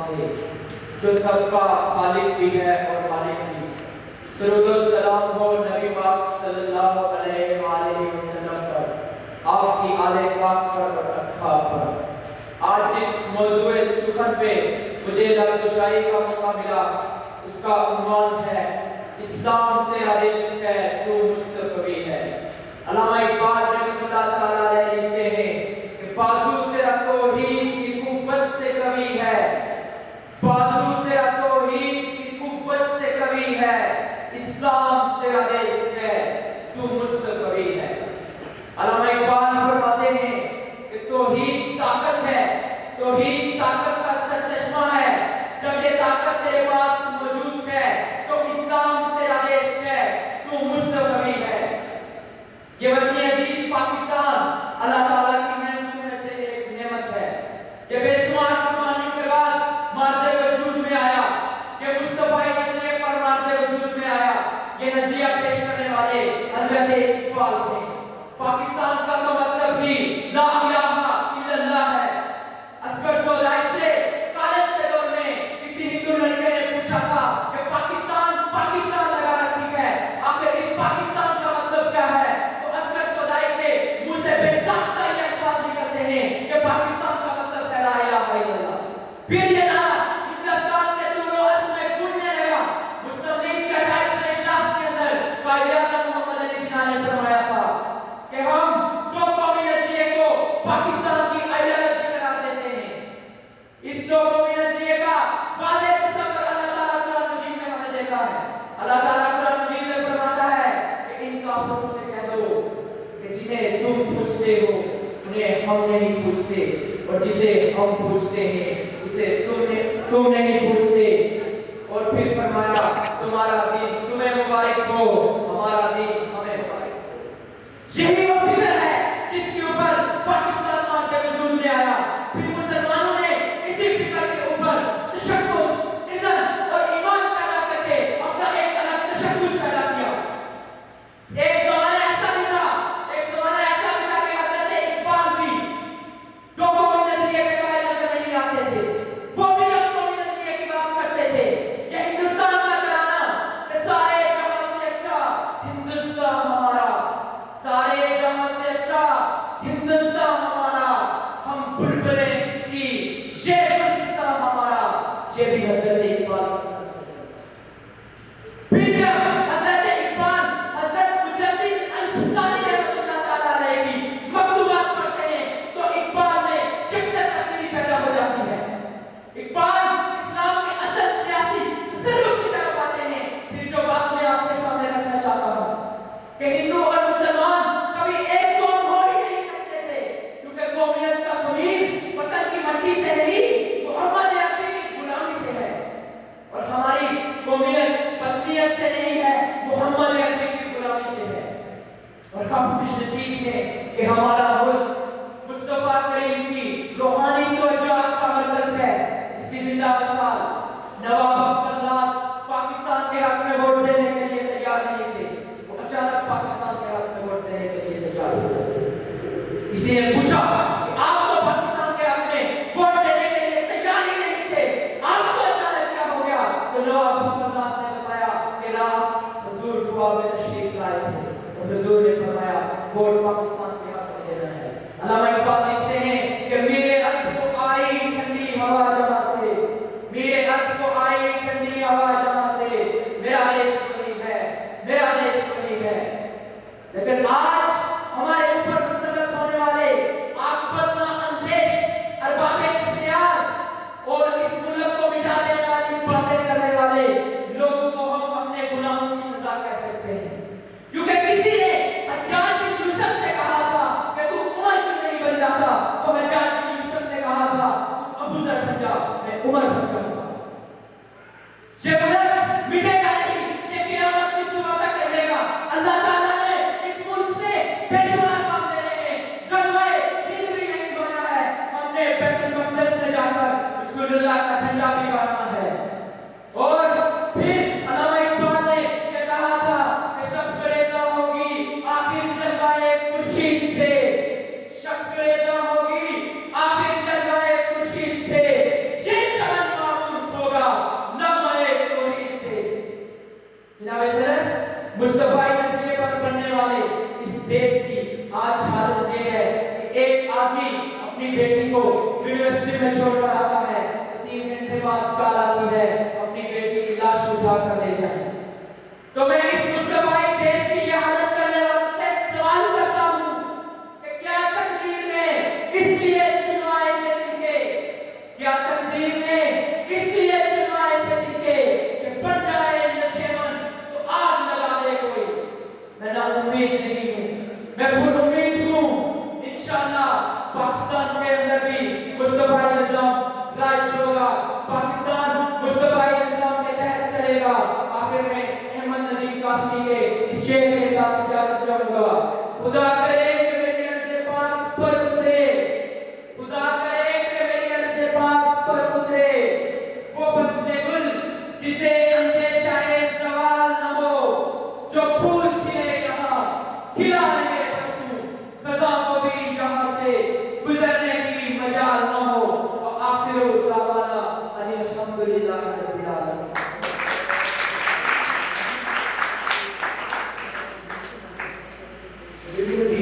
से जो सबका खालिक भी है और मालिक भी। दरूद और सलाम हो नबी पाक सल्लल्लाहु अलैहि वसल्लम पर, आपकी आले पाक पर और असहाब पर। आज जिस मौजूए सुखन पे मुझे लफ्ज़शाही का मौका मिला, उसका उन्वान है इस्लाम तेरा देश है तू मुस्तकबी है। अल्लामा इकबाल रहमतुल्लाह ताला अलैह लिखते हैं कि बाजू तेरा तौहीद की कुव्वत से कवी है, बाजू तेरा तौहीद की कुव्वत से कवी है, इस्लाम तेरा देश है तू मुस्तकबी है। अल्लामा इकबाल फरमाते हैं कि तौहीद ताकत है, तौहीद ताकत का सरचश्मा है। जब ये ताकत तेरे पास मौजूद है तो इस्लाम तेरा देश है तू मुस्तकबी है। ये वतन अजीज पाकिस्तान अल्लाह ताला की नेमतों में से एक नेमत है। ये बेशुमार कुर्बानियों के बाद माज़े वजूद में आया, ये मुस्तफा नज़रिए पर माज़े वजूद में आया। ये नजरिया पेश करने वाले हज़रत इकबाल थे। पाकिस्तान का तो मतलब ही ला इलाहा इल्लल्लाह है। असगर सोलाई से कॉलेज के दौर में किसी हिंदू लड़के ने पूछा था कि पाकिस्तान पाकिस्तान लगा रखी है, आखिर इस पाकिस्तान का मतलब क्या है? तो असगर सोलाई के मुंह से बेसाख्ता ये अल्फाज निकलते हैं कि पाकिस्तान का मतलब है ला इलाहा इल्लल्लाह। फिर ये नारा हिंदुस्तान के दूरों अर्ज़ में गूंजने लगा। मुस्लिम लीग के 28वें इजलास के अंदर कायद-ए-आज़म मोहम्मद अली जिन्ना ने फरमाया था कि हम दो कौमी नजरिए को पाकिस्तान की आइडियोलॉजी करार देते हैं। इस दो कौमी नजरिए का वाज़ेह तस्वीर अल्लाह ताला कुरान मजीद में हमें देता है। अल्लाह ताला कुरान मजीद में फरमाता है कि इन काफिरों से कह दो कि जिन्हें तुम पूछते हो उन्हें हम नहीं पूछते, और जिसे हम पूछते हैं उसे तुम नहीं पूछते। और फिर फरमाया तुम्हारा दिन तुम्हें मुबारक हो, हमारा दिन हमें मुबारक हो। यही वो फिक्र है जिसके ऊपर पाकिस्तान माज़े वजूद में आया। फिर मुसलमानों ने इसी फिक्र के ऊपर तशक्कुस, इज्जत और ईमान पैदा करके अपना एक अलग तशक्कुस पैदा किया। एक ज़माना ऐसा भी था कि हज़रत इकबाल भी दो कौमी नजरिए के कायल नजर नहीं आते थे। वो भी दो कौमी नजरिए की बात करते थे। ये हिंदुस्तान का तराना कि सारे जहां से अच्छा हिंदुस्तान हमारा, सारे जहां से अच्छा हिंदुस्तान हमारा, हम बुलबुले इसकी ये गुलिस्तान हमारा। ये भी हज़रत इकबाल की तरफ से है। फिर जब हज़रत इकबाल हज़रत मुजद्दिद अल-फसानी रहमतुल्लाह ताला अलैह की मकतूबात पढ़ते हैं तो इकबाल में यकसा तब्दीली पैदा हो जाती है। इकबाल इस्लाम के असल सियासी तसल्लुफ की तरफ आते हैं। फिर जो बात मैं आपके सामने रखना चाहता हूँ कि हिंदू और मुसलमान कभी एक कौम हो ही नहीं सकते थे, क्योंकि कौमियत का ख़मीर वतन की मट्टी से नहीं मोहम्मद अरबी की गुलामी से है, और हमारी कौमियत पत्नियत से नहीं है, मोहम्मद अरबी की गुलामी से है। और हम खुशनसीब हैं कि हमारा मुल्क मुस्तफा करीम की रूहानी तवज्जुहात का मरकज़ है। इसकी जिंदा मिसाल नवाब अब्दुल्लाह पाकिस्तान के हक में वोट देने के लिए तैयार नहीं थे, वो अचानक पाकिस्तान के हक में वोट देने के लिए तैयार हो गए। किसी ने पूछा कि आप तो पाकिस्तान के हक में वोट देने के लिए तैयार ही नहीं थे, आप तो अचानक क्या हो गया? तो नवाब अब्दुल्लाह ने बताया कि रात हुजूर ख्वाब में तशरीफ लाए थे और हुजूर ने फरमाया वोट पाकिस्तान के हक में देना है। अल्लामा इकबाल लिखते हैं कि मेरे अर्थ को आई ठंडी हवा जमा से, मेरे अर्थ को आई ठंडी हवा जमा से, मेरा देश वही है, मेरा देश वही है। लेकिन आज हमारे ऊपर मुसल्लत होने वाले आकबतना अंदेश अरबाब इख्तियार और इस मुल्क को मिटा देने वाली बातें करने वाले लोगों को हम अपने गुनाहों की सजा कह सकते हैं। क्योंकि किसी ने हज्जाज बिन यूसुफ से कहा था कि तू उमर क्यों नहीं बन जाता, तो हज्जाज बिन यूसुफ ने कहा था तू अबू ज़र बन जा, मैं उमर बन जाऊंगा। ये मुल्क मिटेगा नहीं, ये क़यामत की सुबह तक रहेगा। अल्लाह ताला ने इस मुल्क से बेशुमार काम लेने हैं, गज़वाए हिंद भी नहीं बना है, हमने बैतुल मक़दस में जाकर रसूलुल्लाह का झंडा भी गाड़ना है। और फिर अल्लामा इकबाल ने ये कहा था कि शब रेज़ा होगी आखिर जलवाए खुर्शीद से, शब रेज़ा होगी आखिर जलवाए खुर्शीद से, ये चमन उठा कर ले जाए। तो मैं इस मुस्तफाई देश की ये हालत करने वालों से सवाल करता हूँ कि क्या तकदीर में इसलिए चुनवाए थे तिनके, क्या तकदीर में इसलिए चुनवाए थे तिनके कि बन जाए नशेमन तो आग लगा दे कोई। मैं ना उम्मीद नहीं हूँ, मैं पूर्ण उम्मीद हूँ इंशाअल्लाह पाकिस्तान के अंदर भी मुस्तफाई निज़ाम राज होगा, पाकिस्तान मुस्तफाई निज़ाम के तहत चलेगा। आखिर में अहमद नदीम कासमी के इस शेर के साथ इजाजत चाहूंगा। खुदा करे कि मेरी अर्ज़ से पाक पर उतरे, खुदा करे कि मेरी अर्ज़ से पाक पर उतरे वो बस्ते गुल जिसे अंदेशाए सवाल न हो, जो फूल खिले यहाँ खिला रहे पशु, खज़ां को भी यहाँ से गुजरने की मजाल न हो। आखिर दावाना अनिल हम्दुलिल्लाह रब्बिल आलमीन।